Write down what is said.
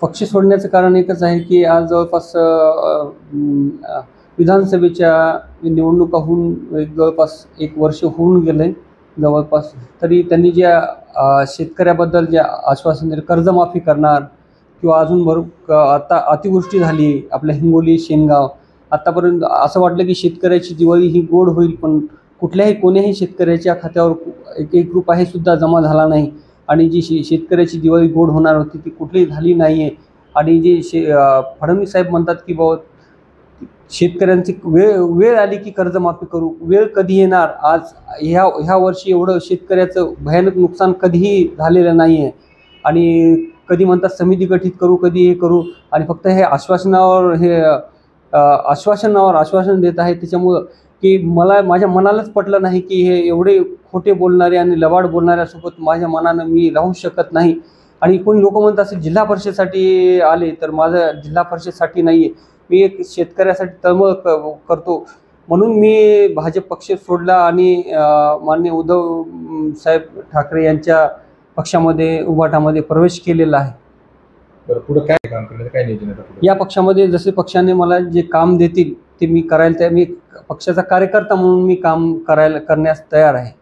पक्ष सोडण्याचं कारण एकच आहे की आज जवळपास विधानसभेच्या निवडणुका होऊन जवळपास 1 वर्ष होऊन गेले जवळपास. तरी त्यांनी ज्या शेतकऱ्याबद्दल जे आश्वासन दिलं, कर्जमाफी करणार किंवा अजून आता अतिवृष्टी झाली आपल्या हिंगोली, शेनगाव. आत्तापर्यंत असं वाटलं की शेतकऱ्याची दिवाळी ही गोड होईल, पण कोण्याही शेतकऱ्याच्या खात्यावर एक रुपयासुद्धा जमा झाला नाही. आणि जी शेतकऱ्याची दिवाळी गोड होणार होती ती कुठलीही झाली नाही आहे. आणि जे फडणवीस साहेब म्हणतात की बाबा शेतकऱ्यांची वेळ आली की कर्जमाफी करू. वेळ कधी येणार? आज ह्या वर्षी एवढं शेतकऱ्याचं भयानक नुकसान कधीही झालेलं नाही आहे. आणि कधी म्हणतात समिती गठीत करू, कधी हे करू, आणि फक्त हे आश्वासन देत आहे. त्याच्यामुळं की माझ्या मनालाच पटलं नाही की हे एवढे खोटे बोलणारे आणि लबाड बोलणाऱ्यासोबत माझ्या मनानं मी राहू शकत नाही. आणि कोणी लोक म्हणत असेल जिल्हा परिषदेसाठी आले, तर माझं जिल्हा परिषदेसाठी नाही आहे. मी एक शेतकऱ्यासाठी तळमळ करतो, म्हणून मी भाजप पक्ष सोडला आणि माननीय उद्धव साहेब ठाकरे यांच्या पक्षामध्ये उभाटामध्ये प्रवेश केलेला आहे. बरं, पुढे काय काम करण्याचं काय नियोजन आहे? या पक्षामध्ये जसे पक्षाने मला जे काम देतील ते मी करायला मी पक्षाचा कार्यकर्ता म्हणून मी काम करण्यास तयार आहे.